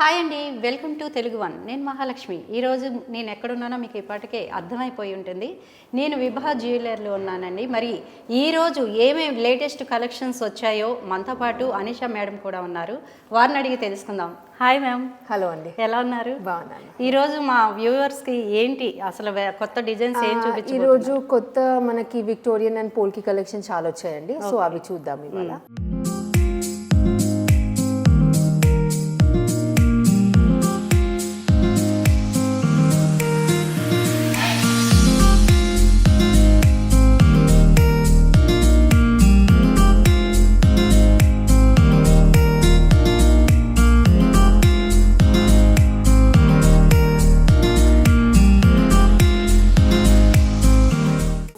Hi అండి, welcome to Telugu one. నేను మహాలక్ష్మి. ఈరోజు నేను ఎక్కడున్నానో మీకు ఇప్పటికే అర్థమైపోయి ఉంటుంది. నేను విభా జ్యువెలర్లో ఉన్నానండి. మరి ఈరోజు ఏమేమి లేటెస్ట్ కలెక్షన్స్ వచ్చాయో మనతో పాటు అనిషా మేడం కూడా ఉన్నారు. వారిని అడిగి తెలుసుకుందాం. Hi ma'am. హలో అండి, ఎలా ఉన్నారు? బాగున్నాను. ఈరోజు మా వ్యూవర్స్కి ఏంటి అసలు కొత్త డిజైన్స్ ఏం చూపించారు? ఈరోజు కొత్త మనకి విక్టోరియన్ అండ్ పోల్కి కలెక్షన్ చాలా వచ్చాయండి. సో అవి చూద్దాం ఇవాళ.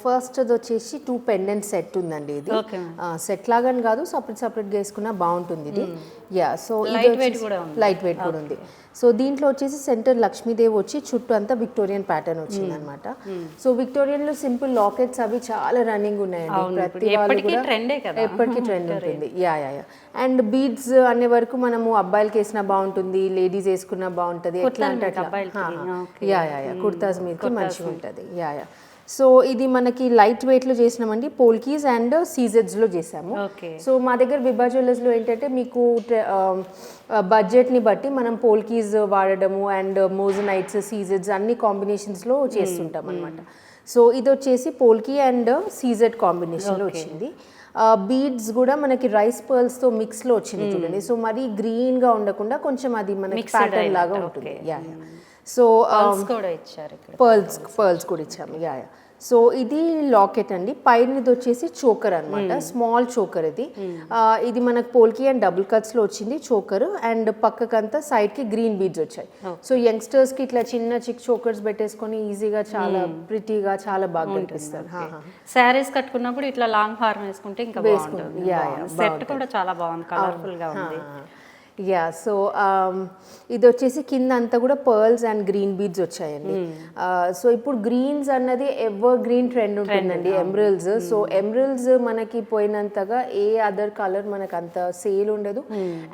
ఫస్ట్ అది వచ్చేసి 2 పెండెంట్ సెట్ ఉందండి. ఇది సెట్ లాగాని కాదు, సపరేట్గా వేసుకున్నా బాగుంటుంది ఇది. యా, సో లైట్ వెయిట్ కూడా ఉంది. సో దీంట్లో వచ్చేసి సెంటర్ లక్ష్మీదేవి వచ్చి చుట్టూ అంతా విక్టోరియన్ ప్యాటర్న్ వచ్చింది అనమాట. సో విక్టోరియన్ లో సింపుల్ లాకెట్స్ అవి చాలా రన్నింగ్ ఉన్నాయండి. ప్రతి వాళ్ళు కూడా ఎప్పటికీ ట్రెండ్ ఉంటుంది. Yeah yeah yeah and beads అనే వరకు మనము అబ్బాయిలకి వేసినా బాగుంటుంది, లేడీస్ వేసుకున్నా బాగుంటుంది. ఎట్లా అంటే అట్లా యా యా యా కుర్తాస్ మీదకి మంచిగా ఉంటుంది. యా యా సో ఇది మనకి లైట్ వెయిట్లో చేసినామండి. పోల్కీస్ అండ్ సీజెడ్స్లో చేసాము. సో మా దగ్గర విభా జ్యువెలర్స్లో ఏంటంటే మీకు బడ్జెట్ని బట్టి మనం పోల్కీస్ వాడడము అండ్ మోజనైట్స్, సీజెడ్స్ అన్ని కాంబినేషన్స్లో చేస్తుంటాం అనమాట. సో ఇది వచ్చేసి పోల్కీ అండ్ సీజెడ్ కాంబినేషన్లో వచ్చింది. బీడ్స్ కూడా మనకి రైస్ పర్ల్స్తో మిక్స్లో వచ్చింది చూడండి. సో మరీ గ్రీన్గా ఉండకుండా కొంచెం అది మనకి ప్యాటర్న్ లాగా ఉంటుంది. యా యా సో పర్ల్స్ కూడా ఇచ్చాము. యా యా సో ఇది లాకెట్ అండి. పైనది వచ్చేసి చోకర్ అనమాట, స్మాల్ చోకర్ ఇది. ఇది మనకు పోల్కి అండ్ డబుల్ కట్స్లో వచ్చింది చోకర్. అండ్ పక్కకంతా సైడ్కి గ్రీన్ బీడ్స్ వచ్చాయి. సో యంగ్స్టర్స్కి ఇట్లా చిన్న చిక్ చోకర్స్ పెట్టేసుకొని ఈజీగా చాలా ప్రిటీగా చాలా బాగా కనిపిస్తారు. శారీస్ కట్టుకున్నప్పుడు ఇట్లా లాంగ్ హార్మ్ వేసుకుంటే ఇంకా బాగుంటుంది. సెట్ కూడా చాలా బాగుంది, కలర్ఫుల్గా ఉంది. యా సో ఇది వచ్చేసి కింద అంతా కూడా పర్ల్స్ అండ్ గ్రీన్ బీడ్స్ వచ్చాయండి. సో ఇప్పుడు గ్రీన్స్ అన్నది ఎవర్ గ్రీన్ ట్రెండ్ ఉంటుందండి. ఎమరల్డ్స్, సో ఎమరల్డ్స్ మనకి పోయినంతగా ఏ అదర్ కలర్ మనకు అంత సేల్ ఉండదు.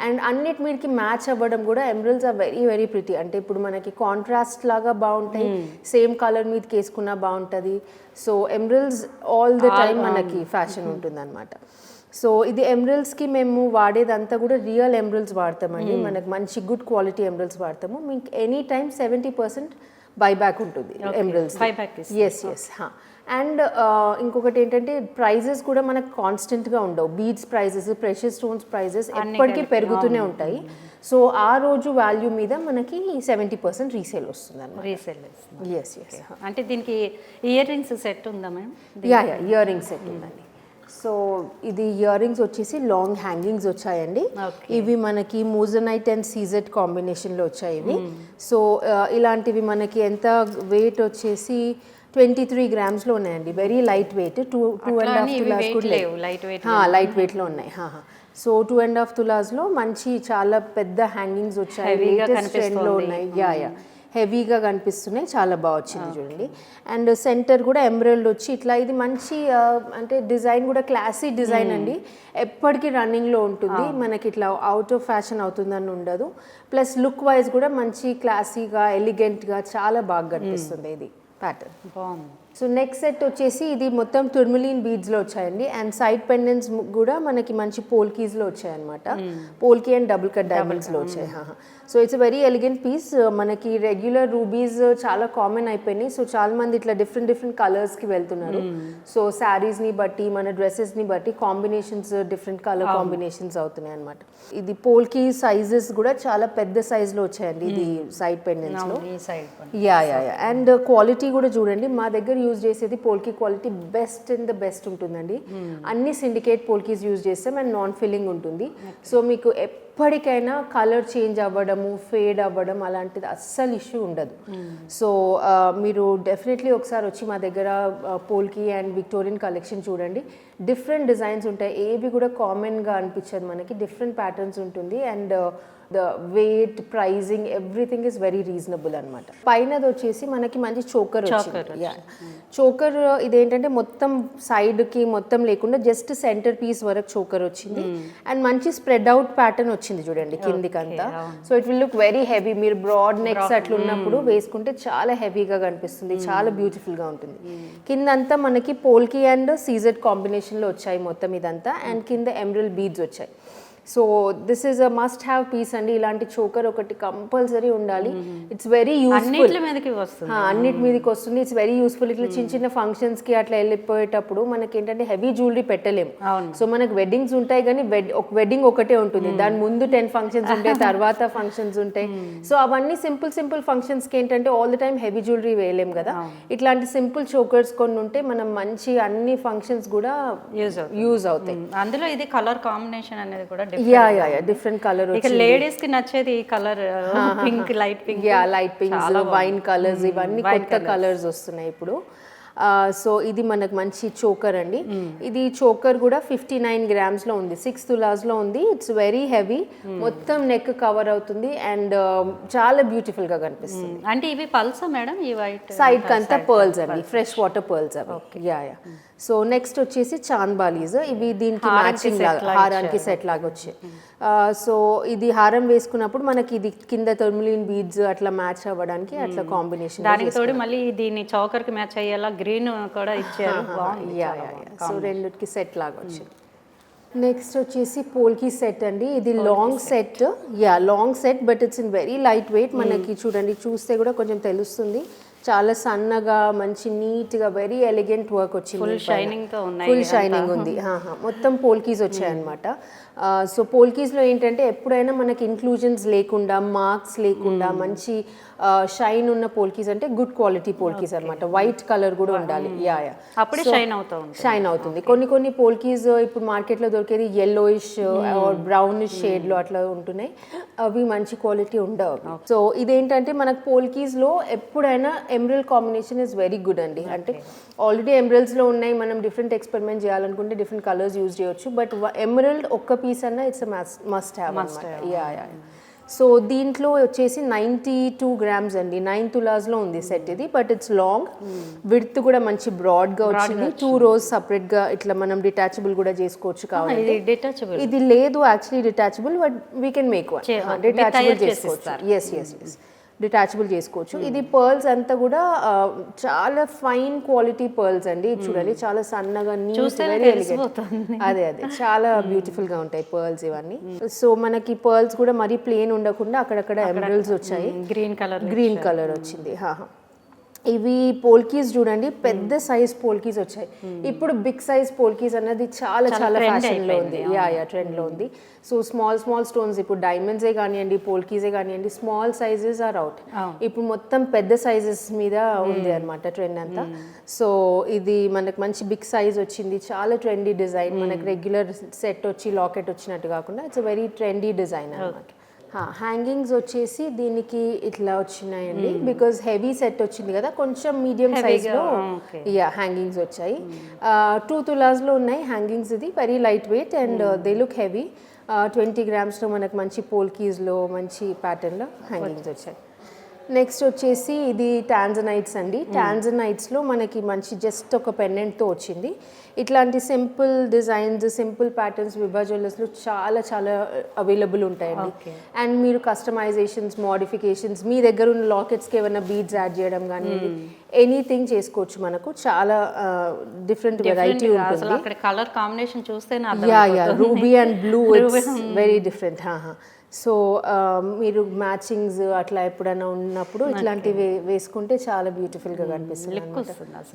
అండ్ అన్నిటి మీదకి మ్యాచ్ అవ్వడం కూడా emeralds are very very pretty. అంటే ఇప్పుడు మనకి కాంట్రాస్ట్ లాగా బాగుంటాయి, సేమ్ కలర్ మీదకి వేసుకున్నా బాగుంటుంది. So emeralds all the time మనకి ఫ్యాషన్ ఉంటుంది అనమాట. సో ఇది ఎమరల్డ్స్కి మేము వాడేదంతా కూడా రియల్ ఎమరల్డ్స్ వాడతామండి. మనకు మంచి గుడ్ క్వాలిటీ ఎమరల్డ్స్ వాడతాము. మీకు ఎనీ టైమ్ 70% బైబ్యాక్ ఉంటుంది ఎమరల్డ్స్. ఎస్ ఎస్ అండ్ ఇంకొకటి ఏంటంటే ప్రైజెస్ కూడా మనకు కాన్స్టెంట్గా ఉండవు. Beads prices, precious stones prices ఎప్పటికీ పెరుగుతూనే ఉంటాయి. సో ఆ రోజు వాల్యూ మీద మనకి 70% రీసేల్ వస్తుంది అన్నమాట. ఎస్ ఎస్ అంటే దీనికి ఇయర్ రింగ్స్ సెట్ ఉందా madam? Yeah yeah ear rings set ఉందండి. సో ఇది ఇయర్ రింగ్స్ వచ్చేసి లాంగ్ హ్యాంగింగ్స్ వచ్చాయండి. ఇవి మనకి మోజనైట్ అండ్ సీజెడ్ కాంబినేషన్లో వచ్చాయి ఇవి. సో ఇలాంటివి మనకి ఎంత వెయిట్ వచ్చేసి 23 గ్రామ్స్లో ఉన్నాయండి. Very light weight. 2.5 తులాస్ కూడా లైట్ వెయిట్లో ఉన్నాయి. సో 2.5 తులాస్లో మంచి చాలా పెద్ద హ్యాంగింగ్స్ వచ్చాయి, లేటెస్ట్ ట్రెండ్లో ఉన్నాయి. యా యా హెవీగా కనిపిస్తున్నాయి, చాలా బాగా వచ్చింది చూడండి. అండ్ సెంటర్ కూడా ఎమరల్డ్ వచ్చి ఇట్లా ఇది మంచి అంటే డిజైన్ కూడా క్లాసీ డిజైన్ అండి. ఎప్పటికీ రన్నింగ్లో ఉంటుంది, మనకి ఇట్లా అవుట్ ఆఫ్ ఫ్యాషన్ అవుతుందని ఉండదు. ప్లస్ లుక్ వైజ్ కూడా మంచి క్లాసీగా ఎలిగెంట్గా చాలా బాగా కనిపిస్తుంది ఇది ప్యాటర్న్. బాగుంది. సో నెక్స్ట్ సెట్ వచ్చేసి ఇది మొత్తం టుర్మలిన్ బీడ్స్లో వచ్చాయండి. అండ్ సైడ్ పెండెంట్స్ కూడా మనకి మంచి పోల్కీస్లో వచ్చాయన్నమాట. పోల్కీ అండ్ డబుల్ కట్ డైమండ్స్లో వచ్చాయి. So it's very elegant piece. మనకి రెగ్యులర్ రూబీస్ చాలా కామన్ అయిపోయినాయి. సో చాలా మంది ఇట్లా డిఫరెంట్ కలర్స్కి వెళ్తున్నారు. సో శారీస్ని బట్టి మన డ్రెస్సెస్ని బట్టి కాంబినేషన్స్ డిఫరెంట్ కలర్ కాంబినేషన్స్ అవుతున్నాయి అనమాట. ఇది పోల్కీ సైజెస్ కూడా చాలా పెద్ద సైజ్లో వచ్చాయండి ఇది సైడ్ పెండెంట్స్లో. Yeah yeah yeah and quality కూడా చూడండి. మా దగ్గర యూజ్ చేసేది polki quality best in the best ఉంటుందండి. అన్ని సిండికేట్ పోల్కీస్ యూజ్ చేస్తాం అండ్ నాన్ ఫిల్లింగ్ ఉంటుంది. సో మీకు ఎప్పటికైనా కలర్ చేంజ్ అవ్వడము, ఫేడ్ అవ్వడం అలాంటిది అస్సలు ఇష్యూ ఉండదు. సో మీరు డెఫినెట్లీ ఒకసారి వచ్చి మా దగ్గర పోల్కీ అండ్ విక్టోరియన్ కలెక్షన్ చూడండి. డిఫరెంట్ డిజైన్స్ ఉంటాయి, ఏవి కూడా కామన్గా అనిపించదు మనకి. డిఫరెంట్ ప్యాటర్న్స్ ఉంటుంది and the weight, pricing, everything is very reasonable అనమాట. పైనది వచ్చేసి మనకి మంచి చోకర్ వచ్చింది. చోకర్ ఇదేంటంటే మొత్తం సైడ్కి మొత్తం లేకుండా జస్ట్ సెంటర్ పీస్ వరకు చోకర్ వచ్చింది. అండ్ మంచి స్ప్రెడ్ అవుట్ ప్యాటర్న్ వచ్చింది చూడండి కిందికంతా. So it will look very heavy. మీరు బ్రాడ్ నెక్స్ అట్లా ఉన్నప్పుడు వేసుకుంటే చాలా హెవీగా కనిపిస్తుంది, చాలా బ్యూటిఫుల్ గా ఉంటుంది. కిందంతా మనకి పోల్కి అండ్ సీజెడ్ కాంబినేషన్ లో వచ్చాయి మొత్తం ఇదంతా. అండ్ కింద ఎమరల్డ్ బీడ్స్ వచ్చాయి. So this is a must have piece అండి. ఇలాంటి చోకర్ ఒకటి కంపల్సరీ ఉండాలి. It's very useful. అన్నిటి మీదకి వస్తుంది. It's very useful. ఇట్లా చిన్న చిన్న ఫంక్షన్స్ కి అట్లా వెళ్ళిపోయేటప్పుడు మనకి ఏంటంటే హెవీ జ్యువెలరీ పెట్టలేము. సో మనకు వెడ్డింగ్స్ ఉంటాయి కానీ వెడ్డింగ్ ఒకటే ఉంటుంది, దాని ముందు 10 ఫంక్షన్స్ ఉంటాయి, తర్వాత ఫంక్షన్స్ ఉంటాయి. సో అవన్నీ సింపుల్ ఫంక్షన్స్ కి ఏంటంటే all the time heavy jewellery వేయలేము కదా. ఇట్లాంటి సింపుల్ చోకర్స్ కొన్ని ఉంటే మనం మంచి అన్ని ఫంక్షన్స్ కూడా యూజ్ అవుతాయి. అందులో ఇది కలర్ కాంబినేషన్ అనేది కూడా డిఫరెంట్ కలర్. లేడీస్ కి నచ్చేది ఈ colour pink, light pink, light pinks, wine colours, ఇవన్నీ కొత్త కలర్స్ వస్తున్నాయి ఇప్పుడు. సో ఇది మనకు మంచి చోకర్ అండి. ఇది చోకర్ కూడా 59 grams లో ఉంది, 6 తులాస్ లో ఉంది. ఇట్స్ వెరీ హెవీ, మొత్తం నెక్ కవర్ అవుతుంది అండ్ చాలా బ్యూటిఫుల్ గా కనిపిస్తుంది. అంటే ఇవి పల్సా మేడం? ఈ వైట్ సైడ్ కంతా పర్ల్స్ అండి, ఫ్రెష్ వాటర్ పర్ల్స్ అవి. యా. సో నెక్స్ట్ వచ్చేసి చాంద్బాలీస్. ఇవి దీనికి మ్యాచింగ్ లాగా హారానికి సెట్ లాగా వచ్చాయి. సో ఇది హారం వేసుకున్నప్పుడు మనకి ఇది కింద టర్మలిన్ బీడ్స్ అట్లా మ్యాచ్ అవ్వడానికి అట్లా కాంబినేషన్. దానికి తోడు మళ్ళీ దీన్ని చౌకర్ కి మ్యాచ్ అయ్యేలా గ్రీన్ కూడా ఇచ్చారు. సో రెండిటికి సెట్ లాగా వచ్చింది. నెక్స్ట్ వచ్చేసి పోల్కి సెట్ అండి. ఇది long set. Long set but it's in very light weight. మనకి చూడండి, చూస్తే కూడా కొంచెం తెలుస్తుంది. చాలా సన్నగా మంచి నీట్ గా వెరీ ఎలిగెంట్ వర్క్ వచ్చింది. ఫుల్ షైనింగ్ ఉంది. మొత్తం పోల్కీస్ వచ్చాయన్నమాట. సో పోల్కీస్ లో ఏంటంటే ఎప్పుడైనా మనకి ఇన్క్లూజన్స్ లేకుండా, మార్క్స్ లేకుండా మంచి షైన్ ఉన్న పోల్కీస్ అంటే గుడ్ క్వాలిటీ పోల్కీస్ అన్నమాట. వైట్ కలర్ కూడా ఉండాలి. అప్పుడే షైన్ అవుతుంది. కొన్ని పోల్కీస్ ఇప్పుడు మార్కెట్ లో దొరికేది yellowish ఆర్ బ్రౌనిష్ షేడ్ లో అట్లా ఉంటున్నాయి, అవి మంచి క్వాలిటీ ఉండవు. సో ఇదేంటంటే మనకు పోల్కీస్ లో ఎప్పుడైనా emerald combination is very good అండి. అంటే ఆల్రెడీ ఎమరల్డ్స్ లో ఉన్నాయి, మనం డిఫరెంట్ ఎక్స్పెరిమెంట్ చేయాలనుకుంటే డిఫరెంట్ కలర్స్ యూజ్ చేయొచ్చు. బట్ ఎమరల్డ్ ఒక్క పీస్ అన్నా ఇట్స్ మస్ట్ హ్యావ్. సో దీంట్లో వచ్చేసి 92 grams అండి, 9 తులాస్ లో ఉంది సెట్ ఇది. బట్ ఇట్స్ లాంగ్, విడ్త్ కూడా మంచి బ్రాడ్ గా వచ్చింది. 2 rows సపరేట్ గా ఇట్లా మనం డిటాచబుల్ కూడా చేసుకోవచ్చు కావాలి. ఇది లేదు actually detachable, but we can make one. Detachable చేసుకోవచ్చు. ఎస్ డిటాచబుల్ చేసుకోవచ్చు. ఇది పర్ల్స్ అంతా కూడా చాలా ఫైన్ క్వాలిటీ పర్ల్స్ అండి. చూడండి, చాలా సన్నగా నీట్, వెరీ ఎలిగెంట్. అదే చాలా బ్యూటిఫుల్ గా ఉంటాయి పర్ల్స్ ఇవన్నీ. సో మనకి పర్ల్స్ కూడా మరీ ప్లేన్ ఉండకుండా అక్కడక్కడ ఎమరల్డ్స్ వచ్చాయి. గ్రీన్ కలర్ వచ్చింది. ఇవి పోల్కీస్ చూడండి, పెద్ద సైజ్ పోల్కీస్ వచ్చాయి. ఇప్పుడు బిగ్ సైజ్ పోల్కీస్ అన్నది చాలా ఫ్యాషన్ లో ఉంది. ట్రెండ్ లో ఉంది. సో స్మాల్ స్టోన్స్, ఇప్పుడు డైమండ్సే కానివ్వండి, పోల్కీసే కానివ్వండి, స్మాల్ సైజెస్ ఆర్ అవుట్. ఇప్పుడు మొత్తం పెద్ద సైజెస్ మీద ఉంది అనమాట ట్రెండ్ అంతా. సో ఇది మనకు మంచి బిగ్ సైజ్ వచ్చింది, చాలా ట్రెండీ డిజైన్. మనకు రెగ్యులర్ సెట్ వచ్చి లాకెట్ వచ్చినట్టు కాకుండా ఇట్స్ వెరీ ట్రెండీ డిజైన్ అనమాట. హ్యాంగింగ్స్ వచ్చేసి దీనికి ఇట్లా వచ్చినాయండి, బికాజ్ హెవీ సెట్ వచ్చింది కదా, కొంచెం మీడియం సైజ్ లో హ్యాంగింగ్స్ వచ్చాయి. 2 తులాస్ లో ఉన్నాయి హ్యాంగింగ్స్. ఇది very light weight and they look heavy. 20 grams లో మనకు మంచి పోల్కీస్ లో మంచి ప్యాటర్న్ లో హ్యాంగింగ్స్ వచ్చాయి. నెక్స్ట్ వచ్చేసి ఇది టాంజనైట్స్ అండి. టాంజనైట్స్ లో మనకి మంచి జస్ట్ ఒక పెండెంట్ తో వచ్చింది. ఇట్లాంటి simple designs, simple patterns Vibha jewellers లో చాలా అవైలబుల్ ఉంటాయండి. అండ్ మీరు కస్టమైజేషన్స్, మోడిఫికేషన్స్, మీ దగ్గర ఉన్న లాకెట్స్ కి ఏమైనా బీడ్స్ యాడ్ చేయడం కానీ ఎనీథింగ్ చేసుకోవచ్చు. మనకు చాలా డిఫరెంట్ వెరైటీ ఉంటుంది. కలర్ కాంబినేషన్ చూస్తే ruby and blue, it's very different. So మీరు మ్యాచింగ్స్ అట్లా ఎప్పుడైనా ఉన్నప్పుడు ఇట్లాంటివి వేసుకుంటే చాలా బ్యూటిఫుల్ గా కనిపిస్తుంది.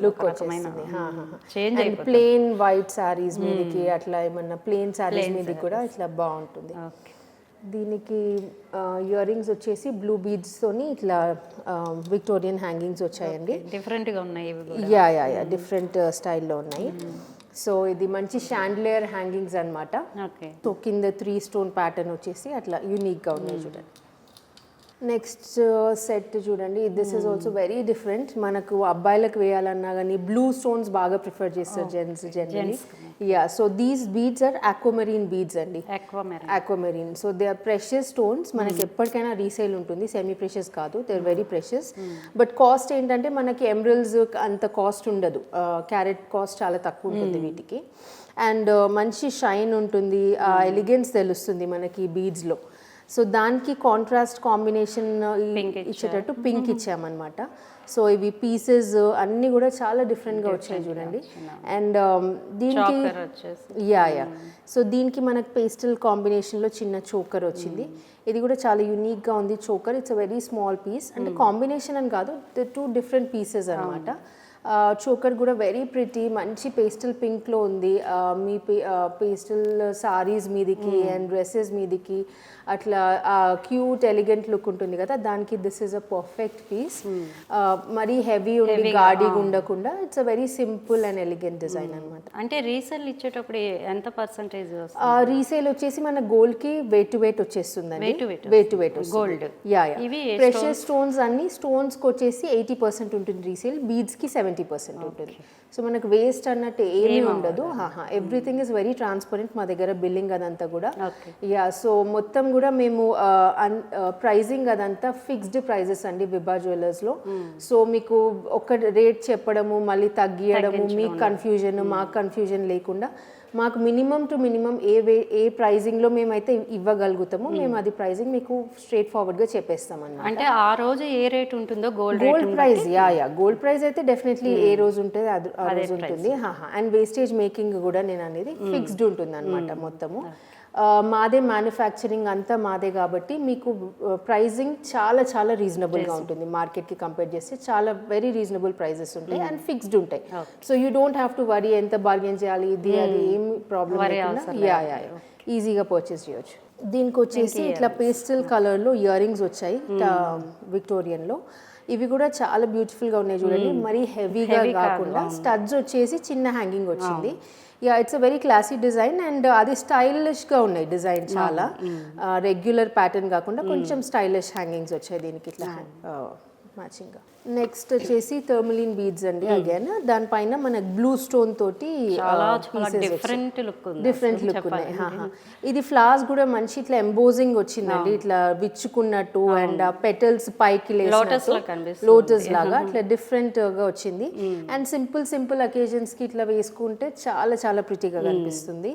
లుక్ వచ్చేస్తుంది. ప్లెయిన్ వైట్ సారీస్ మీదకి, అట్లా ఏమన్నా ప్లెయిన్ సారీస్ మీదకి కూడా ఇట్లా బాగుంటుంది. దీనికి ఇయర్ రింగ్స్ వచ్చేసి బ్లూ బీడ్స్ తోని ఇట్లా విక్టోరియన్ హ్యాంగింగ్స్ వచ్చాయండి. డిఫరెంట్ గా ఉన్నాయి. డిఫరెంట్ స్టైల్లో ఉన్నాయి. సో ఇది మంచి షాండ్లియర్ హ్యాంగింగ్స్ అనమాట. సో కింద 3 stone ప్యాటర్న్ వచ్చేసి అట్లా యూనిక్ గా ఉన్నాయి చూడండి. నెక్స్ట్ సెట్ చూడండి, this is also very different. మనకు అబ్బాయిలకు వేయాలన్నా కానీ బ్లూ స్టోన్స్ బాగా ప్రిఫర్ చేస్తారు gents generally. Yeah, so these beads are aquamarine beads అండి. Aquamarine, so they are precious stones. మనకి ఎప్పటికైనా రీసేల్ ఉంటుంది, సెమీ ప్రెషియస్ కాదు, they are very precious. But cost ఏంటంటే మనకి ఎమరల్డ్స్ అంత కాస్ట్ ఉండదు, క్యారెట్ కాస్ట్ చాలా తక్కువ ఉంటుంది వీటికి. అండ్ మంచి షైన్ ఉంటుంది, ఎలిగెన్స్ తెలుస్తుంది మనకి బీడ్స్లో. సో దానికి కాంట్రాస్ట్ కాంబినేషన్ ఇచ్చేటట్టు పింక్ ఇచ్చామన్నమాట. సో ఇవి పీసెస్ అన్నీ కూడా చాలా డిఫరెంట్గా వచ్చాయి చూడండి. అండ్ దీనికి యా సో దీనికి మనకు పేస్టల్ కాంబినేషన్లో చిన్న చోకర్ వచ్చింది. ఇది కూడా చాలా యూనిక్గా ఉంది choker. It's a very small piece, అంటే కాంబినేషన్ అని కాదు, టూ డిఫరెంట్ పీసెస్ అనమాట. చోకర్ కూడా వెరీ ప్రిటీ, మంచి పేస్టల్ పింక్లో ఉంది. మీ పేస్టల్ సారీస్ మీదికి అండ్ డ్రెస్సెస్ మీదికి అట్లా క్యూట్ ఎలిగెంట్ లుక్ ఉంటుంది కదా, దానికి this is a perfect piece. మరీ హెవీ ఉండి గాడిగా ఉండకుండా it's a very simple and elegant design అనమాట. అంటే రీసేల్ ఇచ్చేటప్పుడు ఎంత పర్సెంటేజ్? రీసేల్ వచ్చేసి మన గోల్డ్ కి వెయిట్ టు వెయిట్ వచ్చేస్తుందండి. Weight to weight gold. Yeah precious stones అన్ని స్టోన్స్ కి వచ్చేసి 80% ఉంటుంది రీసేల్, బీడ్స్ కి 70% ఉంటుంది. సో మనకు వేస్ట్ అన్నట్టు ఏమీ ఉండదు. ఎవ్రీథింగ్ ఇస్ వెరీ ట్రాన్స్పరెంట్ మా దగ్గర, బిల్లింగ్ అదంతా కూడా. యా, సో మొత్తం కూడా మేము ప్రైజింగ్ అదంతా ఫిక్స్డ్ ప్రైజెస్ అండి విభా జ్యువెలర్స్లో. సో మీకు ఒక రేట్ చెప్పడము మళ్ళీ తగ్గియడము మీకు కన్ఫ్యూజన్ మాకు కన్ఫ్యూజన్ లేకుండా మాకు మినిమం టు మినిమం ఏ ప్రైజింగ్లో మేమైతే ఇవ్వగలుగుతామో మేము అది ప్రైజింగ్ మీకు స్ట్రేట్ ఫార్వర్డ్గా చెప్పేస్తాం అన్నమాట. అంటే ఆ రోజు ఏ రేట్ ఉంటుందో gold price, yeah gold price అయితే డెఫినెట్లీ ఏ రోజు ఉంటుంది ఆ రోజు ఉంటుంది. అండ్ వేస్టేజ్ మేకింగ్ కూడా నేను అనేది ఫిక్స్డ్ ఉంటుంది అనమాట మొత్తము. మాదే మ్యానుఫ్యాక్చరింగ్ అంతా మాదే కాబట్టి మీకు ప్రైజింగ్ చాలా చాలా రీజనబుల్గా ఉంటుంది. మార్కెట్కి కంపేర్ చేస్తే చాలా వెరీ రీజనబుల్ ప్రైజెస్ ఉంటాయి అండ్ ఫిక్స్డ్ ఉంటాయి. So you don't have to worry ఎంత బార్గెన్ చేయాలి ఇది అది ఏం ప్రాబ్లం లేకుండా యా ఈజీగా పర్చేస్ చేయొచ్చు. దీనికి వచ్చేసి ఇట్లా పేస్టల్ కలర్లో ఇయర్ రింగ్స్ వచ్చాయి విక్టోరియన్లో. ఇవి కూడా చాలా బ్యూటిఫుల్గా ఉన్నాయి చూడండి, మరీ హెవీగా కాకుండా స్టడ్స్ వచ్చేసి చిన్న హ్యాంగింగ్ వచ్చింది. Yeah, it's a very classy design and అది స్టైలిష్గా ఉన్నాయి డిజైన్, చాలా రెగ్యులర్ ప్యాటర్న్ కాకుండా కొంచెం స్టైలిష్ హ్యాంగింగ్స్ వచ్చాయి దీనికి ఇట్లా మ్యాచింగ్గా. నెక్స్ట్ వచ్చేసి థర్మలిన్ బీడ్స్ అండి. అగైన్ దానిపైన మనకు బ్లూ స్టోన్ తోటి డిఫరెంట్ లుక్ ఉన్నాయి. ఇది ఫ్లవర్స్ కూడా మంచి ఇట్లా ఎంబోజింగ్ వచ్చిందండి, ఇట్లా విచ్చుకున్నట్టు అండ్ పెటల్స్ పైకి లోటస్ లాగా అట్లా డిఫరెంట్ గా వచ్చింది. అండ్ సింపుల్ అకేజన్స్ కి ఇట్లా వేసుకుంటే చాలా చాలా ప్రిటీగా కనిపిస్తుంది.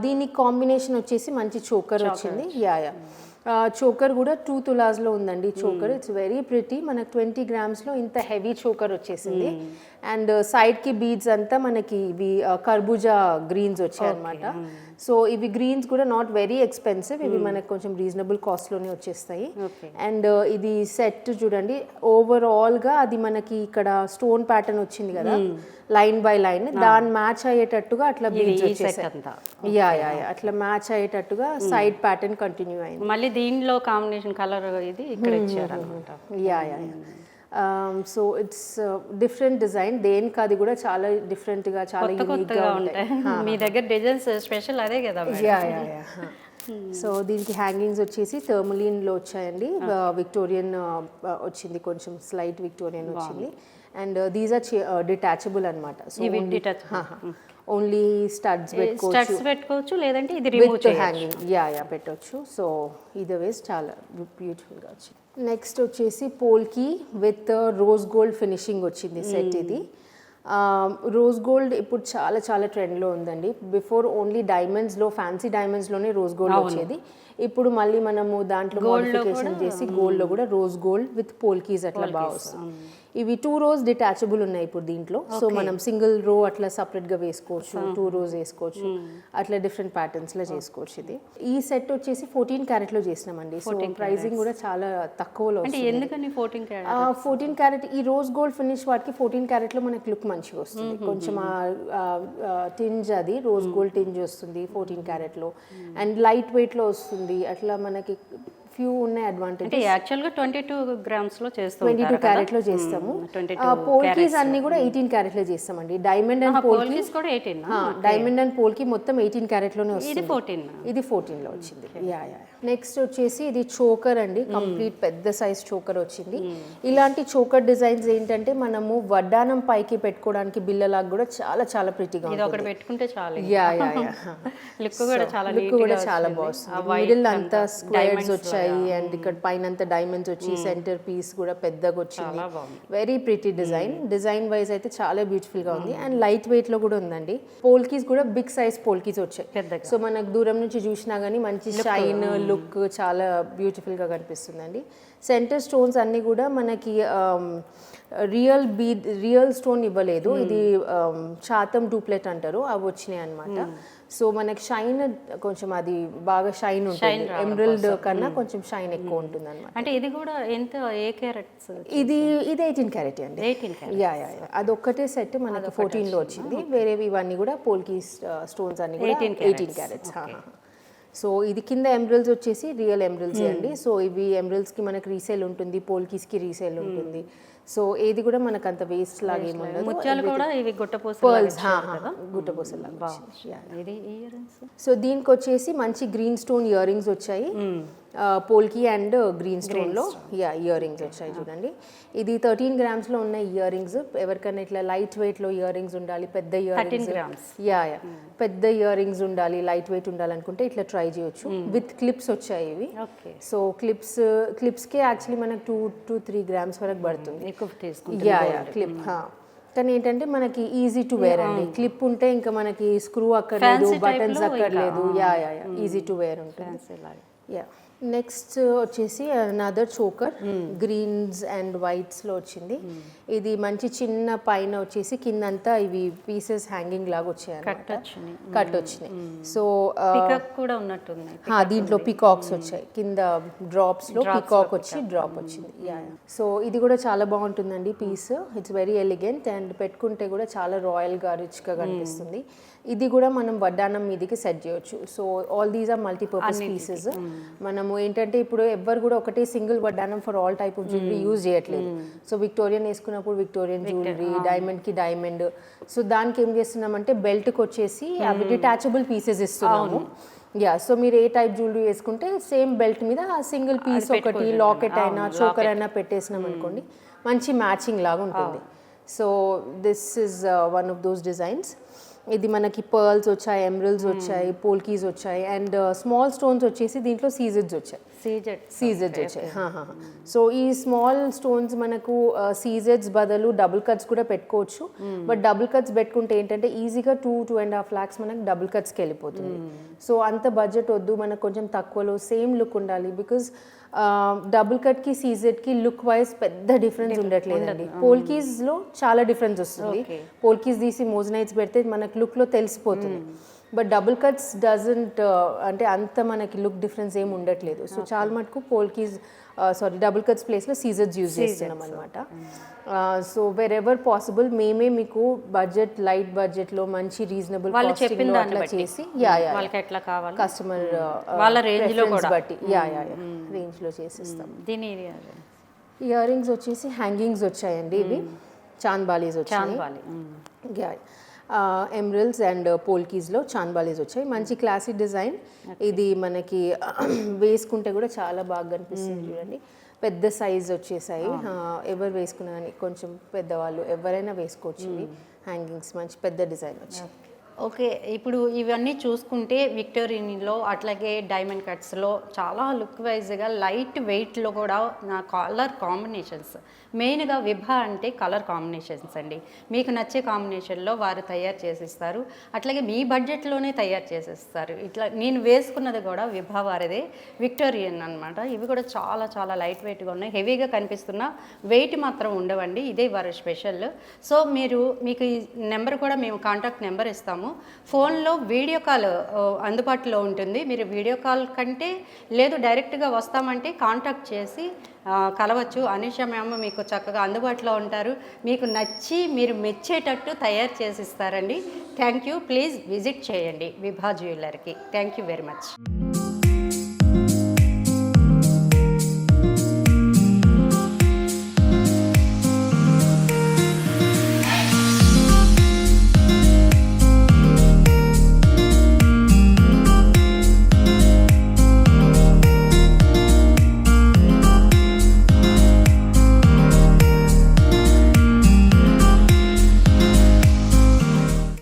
దీనికి కాంబినేషన్ వచ్చేసి మంచి చోకర్ వచ్చింది. యా చోకర్ కూడా 2 తులాస్లో ఉందండి చోకర్. It's very pretty. మనకు 20 గ్రామ్స్లో ఇంత హెవీ చోకర్ వచ్చేసింది. అండ్ సైడ్కి బీడ్స్ అంతా మనకి ఇవి కర్బూజా గ్రీన్స్ వచ్చాయి అనమాట. సో ఇవి గ్రీన్స్ కూడా నాట్ వెరీ ఎక్స్పెన్సివ్, ఇవి మనకు కొంచెం రీజనబుల్ కాస్ట్లోనే వచ్చేస్తాయి. అండ్ ఇది సెట్ చూడండి, ఓవరాల్గా అది మనకి ఇక్కడ స్టోన్ ప్యాటర్న్ వచ్చింది కదా లైన్ బై లైన్, దాని మ్యాచ్ అయ్యేటట్టుగా అట్లా బీడ్స్ వచ్చేసాయి. యా అట్లా మ్యాచ్ అయ్యేటట్టుగా సైడ్ ప్యాటర్న్ కంటిన్యూ అయింది. మళ్ళీ దీనిలో కాంబినేషన్ కలర్ ఇది ఇక్కడ ఇచ్చారు అనమాట. Yeah so it's different design, దేనికి అది కూడా చాలా డిఫరెంట్గా చాలా యూనిక్గా ఉంటాయి. మీ దగ్గర డిజైన్స్ స్పెషల్ అదే కదా. యా సో దీనికి హ్యాంగింగ్స్ వచ్చేసి థర్మలిన్లో వచ్చాయండి. విక్టోరియన్ వచ్చింది, కొంచెం స్లైట్ విక్టోరియన్ వచ్చింది. అండ్ దీస్ ఆర్ డిటాచబుల్ అనమాట. సో ఓన్లీ స్టడ్స్ పెట్టుకోవచ్చు, లేదంటే ఇది రిమూవ్ హ్యాంగింగ్ యా పెట్టవచ్చు. సో ఇది వేస్ చాలా బ్యూటిఫుల్గా వచ్చింది. నెక్స్ట్ వచ్చేసి polki with rose gold finishing వచ్చింది సెట్. ఇది రోజ్ గోల్డ్ ఇప్పుడు చాలా చాలా ట్రెండ్లో ఉందండి. బిఫోర్ ఓన్లీ డైమండ్స్లో, ఫ్యాన్సీ డైమండ్స్లోనే రోజ్ గోల్డ్ వచ్చేది. ఇప్పుడు మళ్ళీ మనము దాంట్లో మోడిఫికేషన్ చేసి గోల్డ్లో కూడా రోజ్ గోల్డ్ విత్ పోల్కీస్ అట్లా బాగా వస్తుంది. ఇవి 2 rows డిటాచబుల్ ఉన్నాయి ఇప్పుడు దీంట్లో. సో మనం సింగిల్ రో అట్లా సపరేట్గా వేసుకోవచ్చు, 2 rows వేసుకోవచ్చు, అట్లా డిఫరెంట్ ప్యాటర్న్స్లో చేసుకోవచ్చు. ఇది ఈ సెట్ వచ్చేసి 14 క్యారెట్లో చేసినామండి. సో ప్రైజింగ్ కూడా చాలా తక్కువలో. ఎందుకని 14 క్యారెట్ ఈ రోజ్ గోల్డ్ ఫినిష్ వాటికి 14 క్యారెట్లో మనకి లుక్ మంచిగా వస్తుంది. కొంచెం టింజ్ అది రోజ్ గోల్డ్ టింజ్ వస్తుంది 14 క్యారెట్లో. అండ్ లైట్ వెయిట్లో వస్తుంది. అట్లా మనకి ఫ్యూ ఉన్నాయి అడ్వాంటేజ్. అంటే యాక్చువల్గా 22 గ్రామ్స్లో చేస్తాం, 22 క్యారెట్లో చేస్తాము. పోల్కీస్ అన్ని కూడా 18 క్యారెట్లో చేస్తామండి. డైమండ్ అండ్ పోల్కీస్ కూడా 18, డైమండ్ అండ్ పోల్కి మొత్తం 18 క్యారెట్లోనే వస్తుంది. ఇది 14, ఇది 14లో వచ్చింది. యా. నెక్స్ట్ వచ్చేసి ఇది చోకర్ అండి, కంప్లీట్ పెద్ద సైజ్ చోకర్ వచ్చింది. ఇలాంటి చోకర్ డిజైన్స్ ఏంటంటే మనము వడ్డానం పైకి పెట్టుకోవడానికి బిల్లలాగా కూడా చాలా చాలా ప్రిటీగా ఇది ఒకటి పెట్టుకుంటే చాలు. యా లుక్ కూడా చాలా లుక్ కూడా చాలా బాగుంది. మిడిల్ అంతా స్క్వేర్స్ వచ్చాయి అండ్ ఇక్కడ పైన అంతా డైమండ్స్ వచ్చి సెంటర్ పీస్ కూడా పెద్దగా వచ్చింది. వెరీ ప్రిటీ డిజైన్ వైజ్ అయితే చాలా బ్యూటిఫుల్ గా ఉంది అండ్ లైట్ వెయిట్ లో కూడా ఉందండి. పోల్కీస్ కూడా బిగ్ సైజ్ పోల్కీస్ వచ్చాయి. సో మనకు దూరం నుంచి చూసినా గానీ మంచి షైన్ లుక్ చాలా బ్యూటిఫుల్ గా కనిపిస్తుందండి. సెంటర్ స్టోన్స్ అన్ని కూడా మనకి రియల్ స్టోన్ ఇవ్వలేదు, ఇది శాతం డూప్లెట్ అంటారు, అవి వచ్చినాయి అనమాట. సో మనకి షైన్ కొంచెం అది బాగా షైన్ ఉంటుంది, ఎమరల్డ్ కన్నా కొంచెం షైన్ ఎక్కువ ఉంటుంది అనమాట. అంటే ఇది కూడా ఎంత, ఏ క్యారెట్స్? ఇది 18 క్యారెట్ అండి. 18 క్యారెట్. యా. అది ఒక్కటే సెట్ మనకి 14లో వచ్చింది. వేరేవి ఇవన్నీ కూడా పోల్కీ స్టోన్స్ అన్ని కూడా 18 క్యారెట్స్. సో ఇది కింద ఎమరల్స్ వచ్చేసి రియల్ ఎమరల్స్ అండి. సో ఇవి ఎమరల్స్కి మనకి రీసేల్ ఉంటుంది, పోల్కీస్కి రీసేల్ ఉంటుంది. సో ఏది కూడా మనకు అంత వేస్ట్ లాగా ఏముండదు. ముత్యాలు కూడా ఇవి గుట్టపూసలు, ఇది ఇయర్ రింగ్స్. సో దీనికి వచ్చేసి మంచి గ్రీన్ స్టోన్ ఇయర్ రింగ్స్ వచ్చాయి, పోల్కీ అండ్ గ్రీన్ స్టోన్లో ఇయర్ రింగ్స్ వచ్చాయి చూడండి. ఇది 13 గ్రామ్స్లో ఉన్న ఇయర్ రింగ్స్. ఎవరికైనా ఇట్లా లైట్ వెయిట్లో ఇయర్ రింగ్స్ ఉండాలి, పెద్ద ఇయర్ రింగ్స్, పెద్ద ఇయర్ రింగ్స్ ఉండాలి, లైట్ వెయిట్ ఉండాలనుకుంటే ఇట్లా ట్రై చేయొచ్చు. విత్ క్లిప్స్ వచ్చాయి ఇవి. సో క్లిప్స్కే యాక్చువల్లీ మనకు 2 to 3 గ్రామ్స్ వరకు పడుతుంది. క్లిప్. కానీ ఏంటంటే మనకి ఈజీ టు వేర్ అండి. క్లిప్ ఉంటే ఇంకా మనకి స్క్రూ అక్కర్లేదు, బటన్స్ అక్కర్లేదు. ఈజీ టు వేర్ ఉంటుంది. నెక్స్ట్ వచ్చేసి అనదర్ చోకర్, గ్రీన్స్ అండ్ వైట్స్లో వచ్చింది. ఇది మంచి చిన్న పైన వచ్చేసి కిందంతా ఇవి పీసెస్ హ్యాంగింగ్ లాగా వచ్చాయి, కట్ వచ్చినాయి. సో కూడా ఉన్నట్టుంది, దీంట్లో పికాక్స్ వచ్చాయి, కింద డ్రాప్స్లో పికాక్ వచ్చి డ్రాప్ వచ్చింది. సో ఇది కూడా చాలా బాగుంటుందండి piece. It's very elegant and పెట్టుకుంటే కూడా చాలా రాయల్గా రిచ్గా కనిపిస్తుంది. ఇది కూడా మనం వడ్డానం మీదకి సెట్ చేయొచ్చు. So all these are multipurpose pieces. మనము ఏంటంటే ఇప్పుడు ఎవ్వరు కూడా ఒకటే సింగిల్ వడ్డానం for all type of jewellery use చేయట్లేదు. సో విక్టోరియన్ వేసుకున్నప్పుడు విక్టోరియన్ జ్యువెలరీ, డైమండ్కి డైమండ్. సో దానికి ఏం చేస్తున్నామంటే బెల్ట్కి వచ్చేసి అవి డిటాచబుల్ పీసెస్ ఇస్తున్నాము. సో మీరు ఏ టైప్ జ్యువెలరీ వేసుకుంటే సేమ్ బెల్ట్ మీద ఆ సింగిల్ పీస్ ఒకటి లాకెట్ అయినా చోకర్ అయినా పెట్టేసినాం అనుకోండి, మంచి మ్యాచింగ్ లాగా ఉంటుంది. So this is one of those designs. ఇది మనకి పర్ల్స్ వచ్చాయి, ఎమరల్స్ వచ్చాయి, పోల్కీస్ వచ్చాయి అండ్ స్మాల్ స్టోన్స్ వచ్చేసి దీంట్లో సీజెడ్స్ వచ్చాయి. వచ్చాయి. సో ఈ స్మాల్ స్టోన్స్ మనకు సీజెడ్స్ బదులు డబుల్ కట్స్ కూడా పెట్టుకోవచ్చు. బట్ డబుల్ కట్స్ పెట్టుకుంటే ఏంటంటే ఈజీగా 2.5 lakhs మనకు డబుల్ కట్స్కి వెళ్ళిపోతుంది. సో అంత బడ్జెట్ వద్దు, మనకు కొంచెం తక్కువలో సేమ్ లుక్ ఉండాలి. బికాజ్ డబుల్ కట్కి సీజెడ్కి లుక్ వైజ్ పెద్ద డిఫరెన్స్ ఉండట్లేదండి. పోల్కీస్లో చాలా డిఫరెన్స్ వస్తుంది. పోల్కీస్ తీసి మోజనైట్స్ పెడితే మనకు లుక్లో తెలిసిపోతుంది. బట్ డబుల్ కట్స్ డజంట్, అంటే అంత మనకి లుక్ డిఫరెన్స్ ఏమి ఉండట్లేదు. సో చాలా మటుకు పోల్కీస్ డబుల్ కట్స్ ప్లేస్లో సీజర్స్ యూజ్ చేస్తున్నాం అనమాట. సో వెర్ ఎవర్ పాసిబుల్ మేమే మీకు బడ్జెట్, లైట్ బడ్జెట్లో మంచి రీజనబుల్ కాస్టింగ్లో అట్లా చేసి కస్టమర్ వాళ్ళ రేంజ్లో బట్టి రేంజ్లో చేసిస్తాం. ఇయర్ రింగ్స్ వచ్చేసి హ్యాంగింగ్స్ వచ్చాయండి. ఇవి చాన్బాలీస్ వచ్చాయి. ఎమరల్స్ అండ్ పోల్కీస్లో చాన్బాలీస్ వచ్చాయి. మంచి క్లాసిక్ డిజైన్. ఇది మనకి వేసుకుంటే కూడా చాలా బాగా కనిపిస్తుంది చూడండి. పెద్ద సైజ్ వచ్చేసాయి. ఎవరు వేసుకున్నా కానీ కొంచెం పెద్దవాళ్ళు ఎవరైనా వేసుకోవచ్చు. ఇవి హ్యాంగింగ్స్ మంచి పెద్ద డిజైన్ వచ్చాయి. ఓకే, ఇప్పుడు ఇవన్నీ చూసుకుంటే విక్టోరియన్లో అట్లాగే డైమండ్ కట్స్లో చాలా లుక్ వైజ్గా లైట్ వెయిట్లో కూడా నా కలర్ కాంబినేషన్స్, మెయిన్గా విభా అంటే కలర్ కాంబినేషన్స్ అండి. మీకు నచ్చే కాంబినేషన్లో వారు తయారు చేసిస్తారు, అట్లాగే మీ బడ్జెట్లోనే తయారు చేసిస్తారు. ఇట్లా నేను వేసుకున్నది కూడా విభా వారిదే, విక్టోరియన్ అనమాట. ఇవి కూడా చాలా చాలా లైట్ వెయిట్గా ఉన్నాయి, హెవీగా కనిపిస్తున్న, వెయిట్ మాత్రం ఉండవండి. ఇదే వారి స్పెషల్. సో మీకు ఈ నెంబర్ కూడా మేము కాంటాక్ట్ నెంబర్ ఇస్తాము. ఫోన్లో వీడియో కాల్ అందుబాటులో ఉంటుంది. మీరు వీడియో కాల్ కంటే లేదు డైరెక్ట్గా వస్తామంటే కాంటాక్ట్ చేసి కలవచ్చు. అనీషా మ్యామ్ మీకు చక్కగా అందుబాటులో ఉంటారు. మీకు నచ్చి మీరు మెచ్చేటట్టు తయారు చేసిస్తారండి. Thank you. ప్లీజ్ విజిట్ చేయండి విభా జ్యువెలర్కి. Thank you very much.